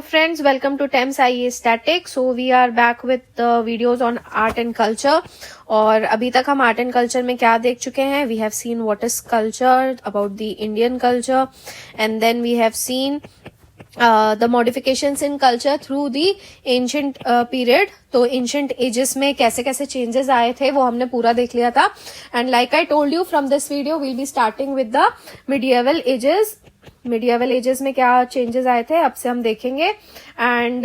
Friends, welcome to TEMS IE Static. So we are back with the videos on art and culture. और अभी तक हम art and culture में क्या देख चुके हैं? We have seen what is culture, about the Indian culture, and then we have seen the modifications in culture through the ancient period. तो ancient ages में कैसे कैसे changes आए थे वो हमने पूरा देख लिया था. And like I told you, from this video we'll be starting with the medieval ages. Medieval ages में क्या चेंजेस आए थे अब से हम देखेंगे. And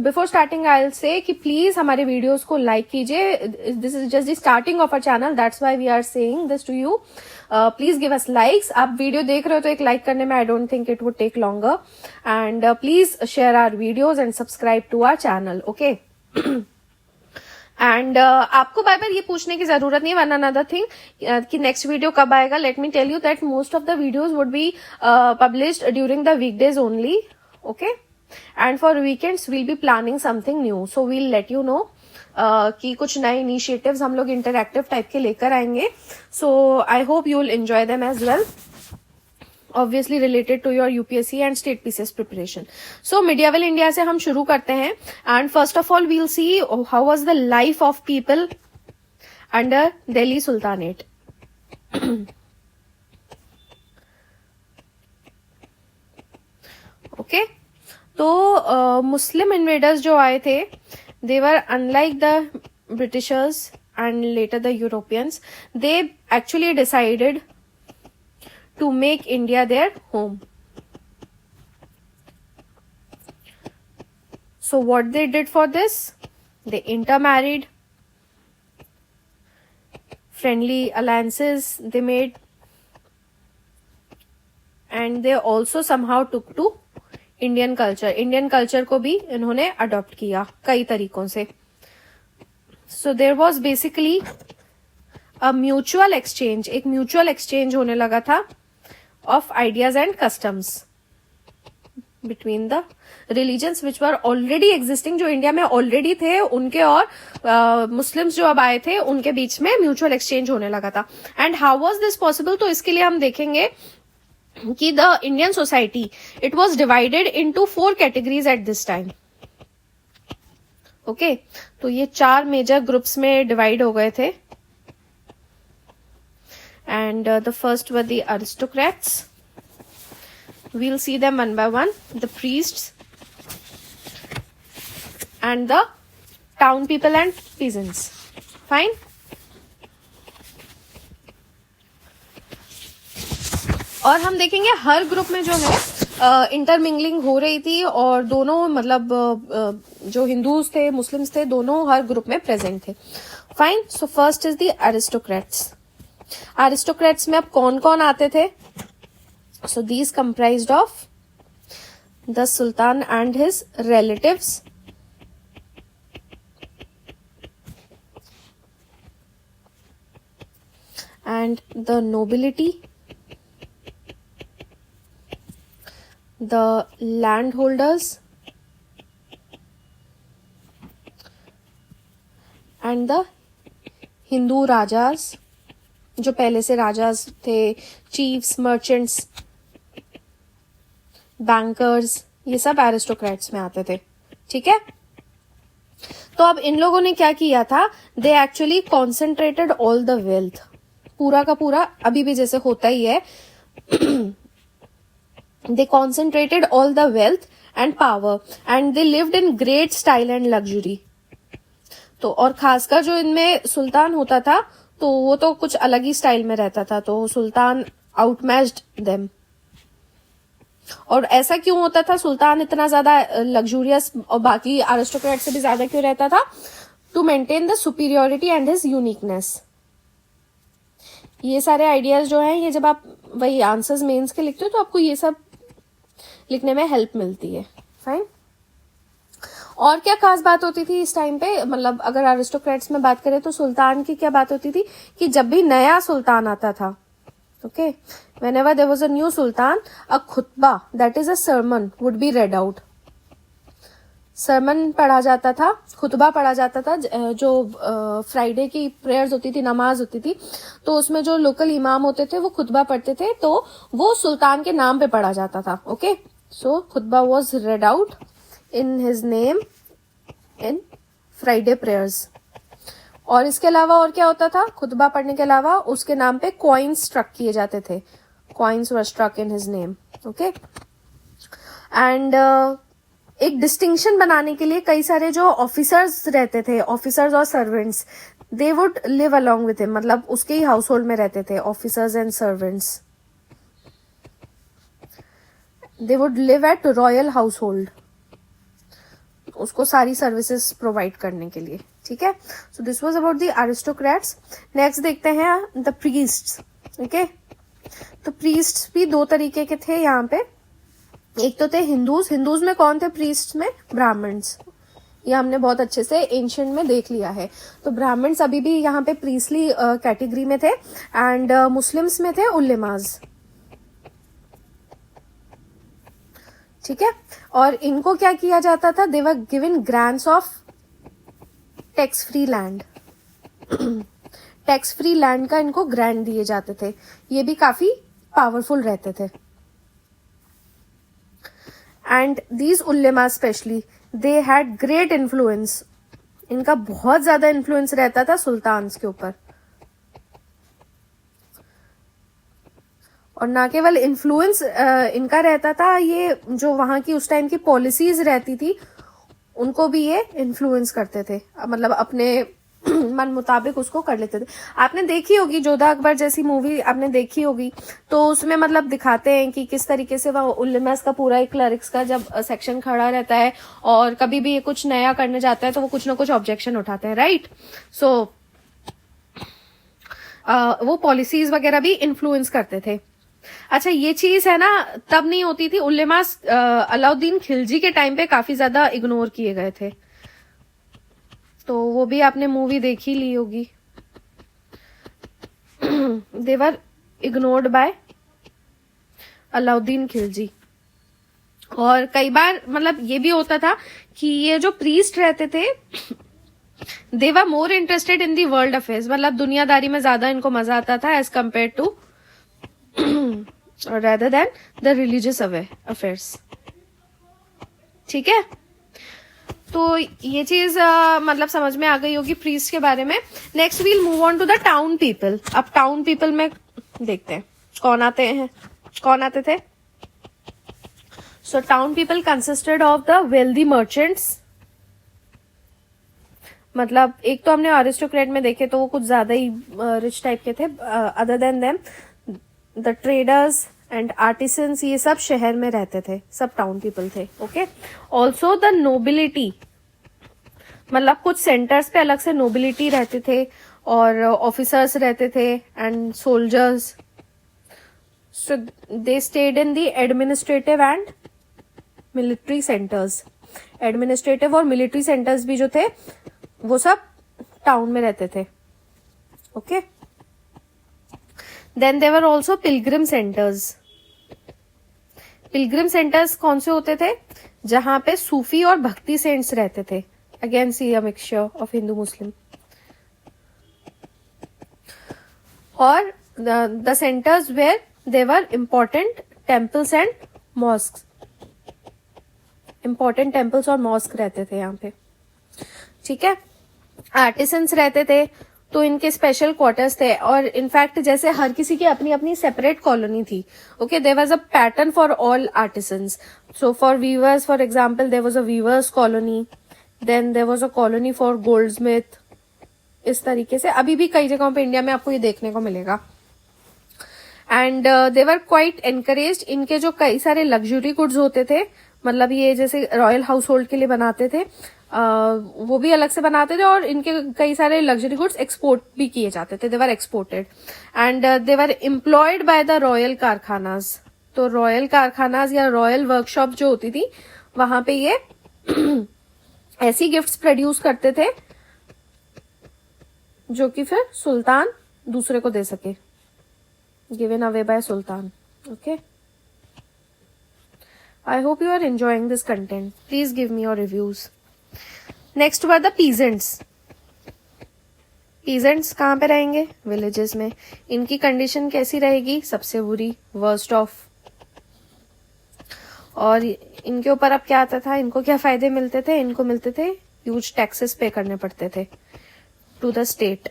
before starting I will say कि प्लीज हमारे वीडियोस को लाइक कीजिए. This is just the starting of our channel, that's why we are saying this to you. Please give us likes. आप वीडियो देख रहे हो तो एक लाइक करने में I don't think it would take longer. And please share our videos and subscribe to our channel. Okay. And आपको बार बार ये पूछने की जरूरत नहीं. वन अनदर थिंग कि नेक्स्ट वीडियो कब आएगा. Let me tell you that most of the videos would be published during the weekdays only. Okay. And for weekends we'll be planning something new. So we'll let you know कि कुछ नए initiatives हम लोग interactive type के लेकर आएंगे. So I hope you will enjoy them as well, obviously related to your UPSC and state PCS preparation. So medieval India से हम शुरू करते हैं. And first of all we'll see how was the life of people under Delhi Sultanate. Okay. तो Muslim invaders जो आए थे, they were unlike the Britishers and later the Europeans. They actually decided to make India their home. So what they did for this? They intermarried, friendly alliances they made, and they also somehow took to Indian culture. Indian culture को भी इन्होंने adopt किया कई तरीकों से. So there was basically a mutual exchange. एक mutual exchange होने लगा था of ideas and customs between the religions which were already existing. जो इंडिया में ऑलरेडी थे उनके और मुस्लिम्स जो अब आए थे उनके बीच में म्यूचुअल एक्सचेंज होने लगा था. And how was this possible? तो इसके लिए हम देखेंगे कि the Indian society it was divided into 4 categories at this time. Okay. तो ये 4 मेजर ग्रुप्स में डिवाइड हो गए थे. And the first were the aristocrats. We'll see them one by one. The priests and the town people and peasants. Fine. और हम देखेंगे हर group में जो है इंटरमिंगलिंग हो रही थी और दोनों मतलब जो हिंदूज थे मुस्लिम्स थे दोनों हर ग्रुप में प्रेजेंट थे. Fine. So first is the aristocrats. Aristocrats में अब कौन कौन आते थे? So these comprised of the sultan and his relatives, and the nobility, the land holders and the Hindu राजाज जो पहले से राजाज थे, चीफ्स, मर्चेंट्स, बैंकर्स, ये सब एरिस्टोक्रेट्स में आते थे. ठीक है. तो अब इन लोगों ने क्या किया था? They actually concentrated all the wealth. पूरा का पूरा अभी भी जैसे होता ही है. They concentrated all the wealth and power and they lived in great style and luxury. तो और खासकर जो इनमें सुल्तान होता था तो वो तो कुछ अलग ही स्टाइल में रहता था. तो सुल्तान आउटमैच्ड देम. और ऐसा क्यों होता था? सुल्तान इतना ज्यादा लग्जूरियस और बाकी एरिस्टोक्रेट से भी ज्यादा क्यों रहता था? To maintain the superiority and his uniqueness. ये सारे आइडियाज जो हैं ये जब आप वही आंसर्स मेंस के लिखते हो तो आपको ये सब लिखने में हेल्प मिलती है. फाइन. और क्या खास बात होती थी इस टाइम पे? मतलब अगर एरिस्टोक्रेट्स में बात करें तो सुल्तान की क्या बात होती थी कि जब भी नया सुल्तान आता था, okay, whenever there was a new sultan, a खुतबा that is a sermon would be read out. Sermon पढ़ा जाता था, खुतबा पढ़ा जाता था. जो फ्राइडे की प्रेयर्स होती थी, नमाज होती थी, तो उसमें जो लोकल इमाम होते थे वो खुतबा पढ़ते थे, तो वो सुल्तान के नाम पे पढ़ा जाता था. Okay. So khutbah was read out in his name in Friday prayers. और इसके अलावा और क्या होता था, खुतबा पढ़ने के अलावा उसके नाम पे कॉइन्स स्ट्रक किए जाते थे, coins were struck in his name, okay. And एक डिस्टिंक्शन बनाने के लिए कई सारे जो ऑफिसर्स रहते थे, ऑफिसर्स और servants, they would live along with him, मतलब उसके ही हाउस होल्ड में रहते थे, officers and servants, they would live at royal house hold, उसको सारी सर्विसेज प्रोवाइड करने के लिए, ठीक है। So this was about the aristocrats. Next देखते हैं द प्रीस्ट्स, ओके। तो प्रीस्ट्स भी दो तरीके के थे यहाँ पे। एक तो थे हिंदूज में कौन थे प्रीस्ट्स में, ब्राह्मण्स, ये हमने बहुत अच्छे से एंशिएंट में देख लिया है। तो ब्राह्मण्स अभी भी यहाँ पे प्रीस्टली कैटेगरी में थे। एंड मुस्लिम्स में थे उल्लेमाज, ठीक है। और इनको क्या किया जाता था, they were given grants of tax free land, tax free land का इनको ग्रांट दिए जाते थे। ये भी काफी पावरफुल रहते थे। एंड दीज उल्लेमा specially they had great influence, इनका बहुत ज्यादा इन्फ्लुएंस रहता था सुल्तान्स के ऊपर। और ना केवल इन्फ्लुएंस इनका रहता था, ये जो वहां की उस टाइम की पॉलिसीज रहती थी उनको भी ये इन्फ्लुएंस करते थे, मतलब अपने मन मुताबिक उसको कर लेते थे। आपने देखी होगी जोधा अकबर जैसी मूवी, आपने देखी होगी, तो उसमें मतलब दिखाते हैं कि किस तरीके से वह उल्लेमास का पूरा एक क्लरिक्स का जब सेक्शन खड़ा रहता है और कभी भी ये कुछ नया करने जाता है तो वो कुछ ना कुछ ऑब्जेक्शन उठाते हैं, राइट। सो वो पॉलिसीज वगैरह भी इन्फ्लुएंस करते थे। अच्छा, ये चीज है ना तब नहीं होती थी, उल्लेमास अलाउद्दीन खिलजी के टाइम पे काफी ज्यादा इग्नोर किए गए थे, तो वो भी आपने मूवी देखी ली होगी। दे वर इग्नोर्ड बाय अलाउद्दीन खिलजी। और कई बार मतलब ये भी होता था कि ये जो प्रीस्ट रहते थे they were more interested in the world affairs, मतलब दुनियादारी में ज्यादा इनको मजा आता था as compare to rather than the religious affairs, ठीक है। तो ये चीज मतलब समझ में आ गई होगी प्रीस्ट के बारे में। Next we'll move on to the town people. अब टाउन पीपल में देखते हैं कौन आते थे। So town people consisted of the wealthy merchants, मतलब एक तो हमने अरिस्टोक्रेट में देखे तो वो कुछ ज्यादा ही रिच टाइप के थे। Other than them the traders and artisans, ये सब शहर में रहते थे, सब टाउन पीपल थे, ओके। ऑल्सो द नोबिलिटी, मतलब कुछ सेंटर्स पे अलग से नोबिलिटी रहते थे और ऑफिसर्स रहते थे and soldiers. So they stayed in the administrative and military centres. Administrative और मिलिट्री सेंटर्स भी जो थे वो सब टाउन में रहते थे, okay. Then there also pilgrim centres. Pilgrim centres कौन से होते थे, जहां पे सूफी और भक्ति सेंट्स रहते थे। Again see a mixture of Hindu Muslim. और the centres were there important temples and mosque, important temples और मॉस्क रहते थे यहाँ पे, ठीक है। आर्टिसंस रहते थे तो इनके स्पेशल क्वार्टर्स थे, और इनफैक्ट जैसे हर किसी की अपनी अपनी सेपरेट कॉलोनी थी, okay. There was a pattern for all artisans. So for weavers for example there was a weavers colony, then there was a colony for goldsmith. इस तरीके से अभी भी कई जगहों पे इंडिया में आपको ये देखने को मिलेगा। And they were quite encouraged, इनके जो कई सारे लग्जरी गुड्स होते थे, मतलब ये जैसे रॉयल हाउस होल्ड के लिए बनाते थे, वो भी अलग से बनाते थे, और इनके कई सारे लग्जरी गुड्स एक्सपोर्ट भी किए जाते थे, they were exported. And they were employed by the royal कारखानाज। तो रॉयल कारखानाज या रॉयल वर्कशॉप जो होती थी वहां पे ये ऐसी गिफ्ट्स प्रोड्यूस करते थे जो कि फिर सुल्तान दूसरे को दे सके, given away by Sultan, okay. I hope you are enjoying this content. Please give me your reviews. Next were the peasants. Peasants कहाँ पे रहेंगे, villages में। इनकी कंडीशन कैसी रहेगी, सबसे बुरी, worst ऑफ। और इनके ऊपर अब क्या आता था, इनको क्या फायदे मिलते थे, इनको मिलते थे ह्यूज टैक्सेस पे करने पड़ते थे to the state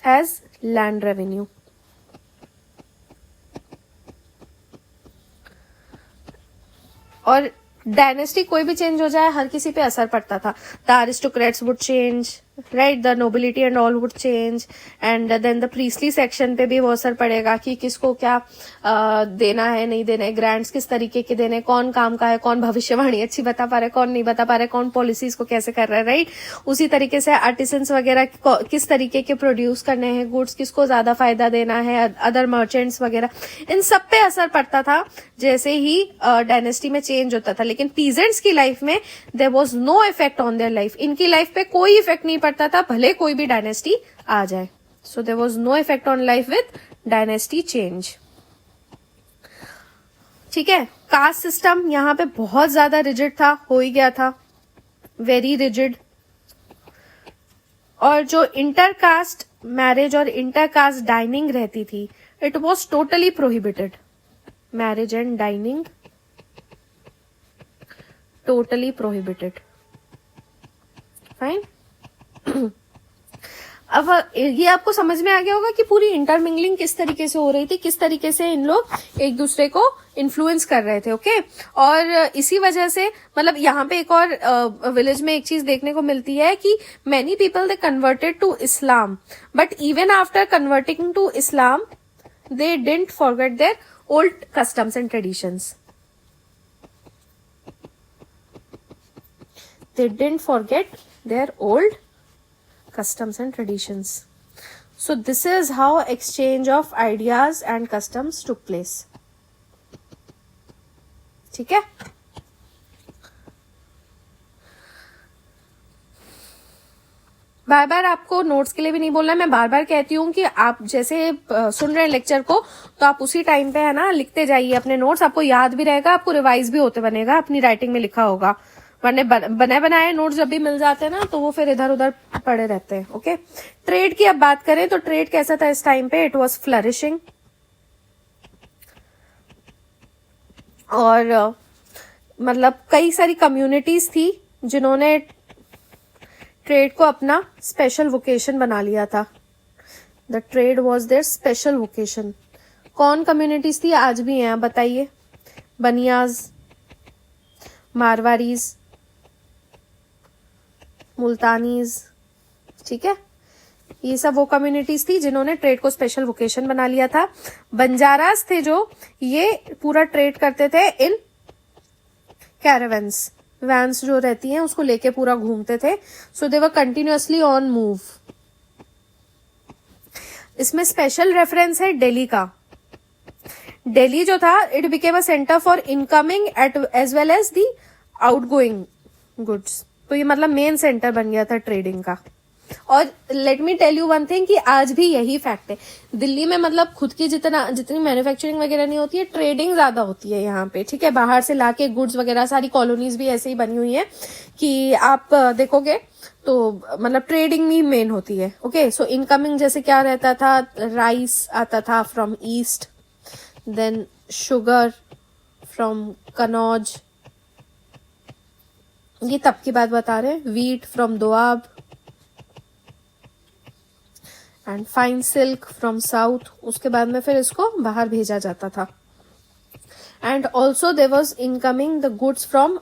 as land revenue. और डायनेस्टी कोई भी चेंज हो जाए हर किसी पे असर पड़ता था। The aristocrats would change, right, the nobility and all would change, and then the priestly section पे भी वो असर पड़ेगा कि किसको क्या देना है, नहीं देना है, ग्रांट्स किस तरीके के देने, कौन काम का है, कौन भविष्यवाणी अच्छी बता पा रहा है, कौन नहीं बता पा रहा है, कौन पॉलिसीज को कैसे कर रहा है, राइट। उसी तरीके से आर्टिसंस वगैरह किस तरीके के प्रोड्यूस करने हैं गुड्स, किसको ज्यादा फायदा देना है, अदर मर्चेंट्स वगैरह, इन सब पे असर पड़ता था जैसे ही डायनेस्टी में चेंज होता था। लेकिन पीजेंट्स की लाइफ में there was no effect on their life, इनकी लाइफ पे कोई इफेक्ट नहीं पड़ता था भले कोई भी डायनेस्टी आ जाए। So there was no effect on life with dynasty change. ठीक है, कास्ट सिस्टम यहाँ पे बहुत ज्यादा रिजिड था, हो ही गया था, वेरी रिजिड। और जो इंटरकास्ट मैरिज और इंटरकास्ट डाइनिंग रहती थी, it was totally prohibited. Marriage and dining totally prohibited, fine. अब ये आपको समझ में आ गया होगा कि पूरी इंटरमिंगलिंग किस तरीके से हो रही थी, किस तरीके से इन लोग एक दूसरे को इन्फ्लुएंस कर रहे थे, ओके। और इसी वजह से मतलब यहाँ पे एक और विलेज में एक चीज देखने को मिलती है कि many people they converted to Islam, but even after converting to Islam they didn't forget their old customs and traditions. They didn't forget their old customs and traditions. So this is how exchange of ideas and customs took place. ठीक है, बार बार आपको notes के लिए भी नहीं बोलना है, मैं बार बार कहती हूँ कि आप जैसे सुन रहे हैं लेक्चर को तो आप उसी टाइम पे है ना लिखते जाइए अपने नोट्स, आपको याद भी रहेगा, आपको रिवाइज भी होते बनेगा, अपनी राइटिंग में लिखा होगा। वरने बने बनाए नोट्स जब भी मिल जाते हैं ना तो वो फिर इधर उधर पड़े रहते हैं, ओके। ट्रेड की अब बात करें तो ट्रेड कैसा था इस टाइम पे, इट वाज फ्लरिशिंग। और मतलब कई सारी कम्युनिटीज थी जिन्होंने ट्रेड को अपना स्पेशल वोकेशन बना लिया था। The trade was their special vocation. कौन कम्युनिटीज थी, आज भी हैं, बताइए। बनियाज, मारवाड़ीज, मुल्तानीज, ठीक है, ये सब वो कम्युनिटीज थी जिन्होंने ट्रेड को स्पेशल वोकेशन बना लिया था। बंजारास थे जो ये पूरा ट्रेड करते थे इन कैरावन्स, वैन्स जो रहती हैं उसको लेके पूरा घूमते थे। So they were continuously on move. इसमें स्पेशल रेफरेंस है दिल्ली का। दिल्ली जो था it became a centre for incoming at as well as the outgoing goods. तो ये मतलब मेन सेंटर बन गया था ट्रेडिंग का। और let me tell you one thing कि आज भी यही फैक्ट है, दिल्ली में मतलब खुद की जितनी मैन्युफैक्चरिंग वगैरह नहीं होती है, ट्रेडिंग ज्यादा होती है यहाँ पे, ठीक है। बाहर से लाके गुड्स वगैरह, सारी कॉलोनीज भी ऐसे ही बनी हुई है कि आप देखोगे तो मतलब ट्रेडिंग ही मेन होती है, ओके। सो इनकमिंग जैसे क्या रहता था, राइस आता था from east, then sugar from Kannauj, ये तब की बात बता रहे हैं, wheat from Doab and fine silk from south. उसके बाद में फिर इसको बाहर भेजा जाता था। And also there was incoming the goods from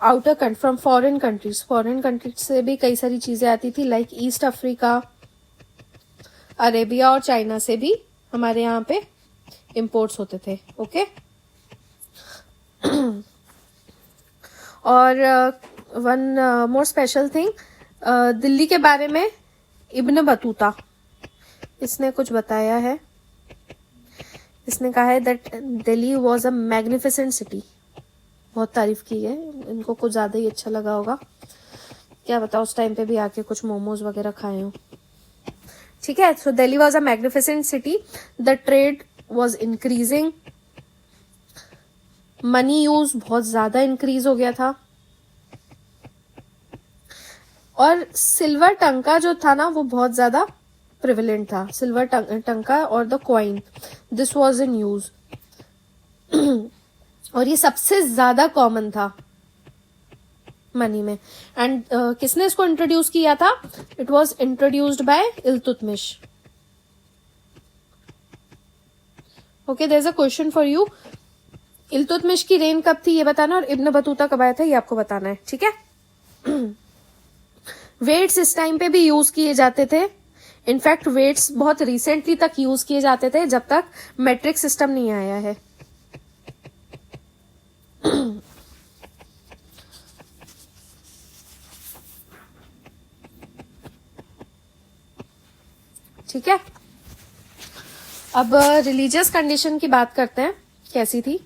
outer from foreign countries. Foreign countries से भी कई सारी चीजें आती थी, लाइक ईस्ट अफ्रीका, अरेबिया और चाइना से भी हमारे यहाँ पे इंपोर्ट्स होते थे, ओके। और one more special thing, Delhi के बारे में इब्न बतूता इसने कुछ बताया है। इसने कहा है that Delhi was a magnificent city. बहुत तारीफ की है, इनको कुछ ज्यादा ही अच्छा लगा होगा, क्या बताओ, उस टाइम पे भी आके कुछ मोमोज वगैरह खाए हो, ठीक है। So Delhi was a magnificent city, the trade was increasing, money use बहुत ज्यादा इंक्रीज हो गया था, और सिल्वर टंका जो था ना वो बहुत ज्यादा प्रिविलेंट था। सिल्वर टंका और the coin, this was in use. और ये सबसे ज्यादा कॉमन था मनी में। एंड किसने इसको इंट्रोड्यूस किया था? It was introduced by Iltutmish. Okay, there is a question for you. Iltutmish की रेन कब थी ये बताना, और इब्न बतूता कब आया था ये आपको बताना है, ठीक है। वेट्स इस टाइम पे भी यूज किए जाते थे। इनफैक्ट वेट्स बहुत रिसेंटली तक यूज किए जाते थे, जब तक मेट्रिक सिस्टम नहीं आया है। ठीक है, अब रिलीजियस कंडीशन की बात करते हैं, कैसी थी।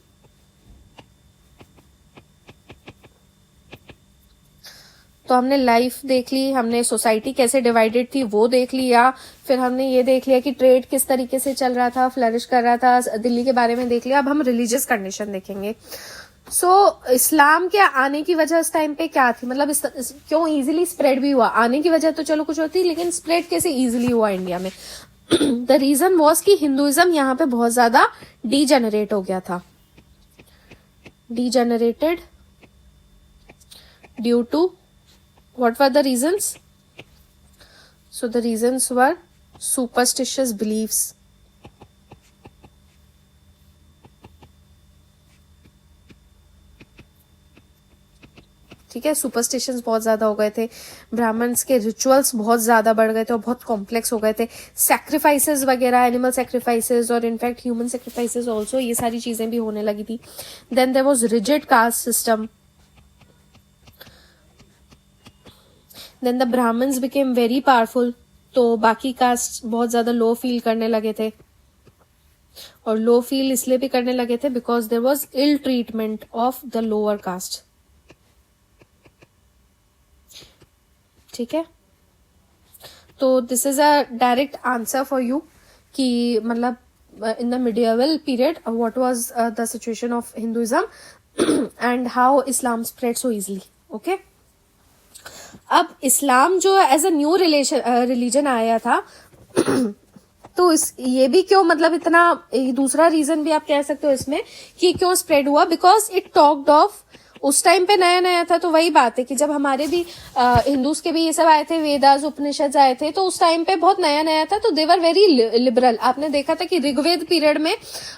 तो हमने लाइफ देख ली, हमने सोसाइटी कैसे डिवाइडेड थी वो देख लिया, फिर हमने ये देख लिया कि ट्रेड किस तरीके से चल रहा था, फ्लरिश कर रहा था, दिल्ली के बारे में देख लिया। अब हम रिलीजियस कंडीशन देखेंगे। इस्लाम के आने की वजह इस टाइम पे क्या थी, मतलब क्यों इजीली स्प्रेड भी हुआ? आने की वजह तो चलो कुछ होती, लेकिन स्प्रेड कैसे इजीली हुआ इंडिया में? द रीजन वॉज कि हिंदुइज्म यहाँ पे बहुत ज्यादा डीजेनरेट हो गया था। Degenerated due to what were the reasons? So the reasons were superstitious beliefs. ठीक है, सुपरस्टिशंस बहुत ज्यादा हो गए थे, ब्राह्मण्स के रिचुअल्स बहुत ज्यादा बढ़ गए थे और बहुत कॉम्प्लेक्स हो गए थे, सैक्रिफाइसेस वगैरह, एनिमल सैक्रिफाइसेस और इनफैक्ट ह्यूमन सैक्रिफाइसेस ऑल्सो, ये सारी चीजें भी होने लगी थी। Then there was rigid caste system. Then the Brahmins became very powerful, तो बाकी कास्ट बहुत ज्यादा लो फील करने लगे थे, और लो फील इसलिए भी करने लगे थे because there was ill treatment of the lower caste. ठीक है, तो this is a direct answer for you कि मतलब in the medieval period what was the situation of Hinduism and how Islam spread so easily. Okay, अब इस्लाम जो as a new religion आया था तो ये भी क्यों, मतलब इतना, दूसरा रीजन भी आप कह सकते हो इसमें कि क्यों स्प्रेड हुआ, बिकॉज इट टॉक्ड ऑफ, उस टाइम पे नया नया था। तो वही बात है कि जब हमारे भी हिंदूज के भी ये सब आए थे, वेदास उपनिषद आए थे, तो उस टाइम पे बहुत नया नया था, तो दे वर वेरी लिबरल। आपने देखा था कि ऋग्वेद पीरियड में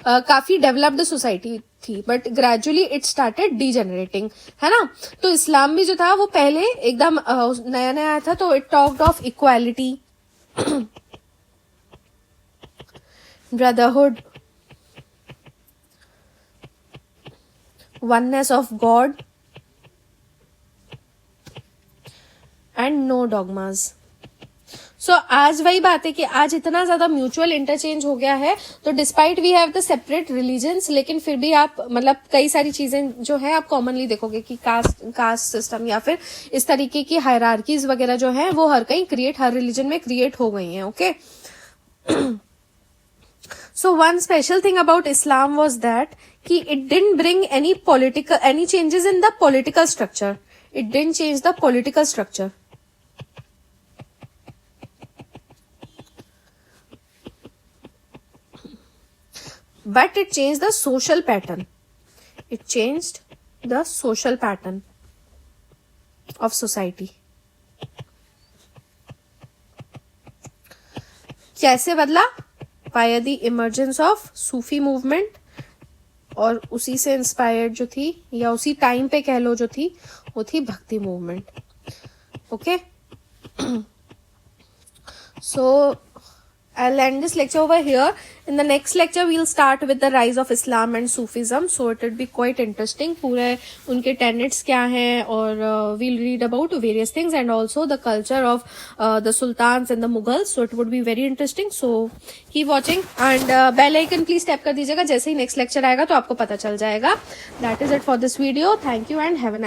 काफी डेवलप्ड सोसाइटी थी, बट ग्रेजुअली इट स्टार्टेड डीजेनरेटिंग, है ना। तो इस्लाम भी जो था वो पहले एकदम नया नया आया था, तो it talked of equality, brotherhood, oneness of God and no dogmas. So आज वही बात है कि आज इतना ज्यादा म्यूचुअल इंटरचेंज हो गया है, तो despite we have the separate religions, लेकिन फिर भी आप मतलब कई सारी चीजें जो है आप कॉमनली देखोगे कि कास्ट सिस्टम या फिर इस तरीके की हायरार्कीज वगैरह जो है वो हर कहीं क्रिएट, हर रिलीजन में क्रिएट हो गई हैं। Okay, so one special thing about Islam was that कि it didn't bring any changes in the political structure. It didn't change the political structure. But it changed the social pattern. It changed the social pattern of society. कैसे बदला? Via the emergence of Sufi movement, और उसी से inspired जो थी, या उसी time पे कह लो जो थी, वो थी भक्ति movement. Okay, so I'll end this lecture over here. In the next lecture, we'll start with the rise of Islam and Sufism. So it will be quite interesting. पूरे उनके tenets क्या हैं, और we'll read about various things and also the culture of the sultans and the Mughals. So it would be very interesting. So keep watching and bell icon please tap कर दीजिएगा, जैसे ही next lecture आएगा तो आपको पता चल जाएगा. That is it for this video. Thank you and have a nice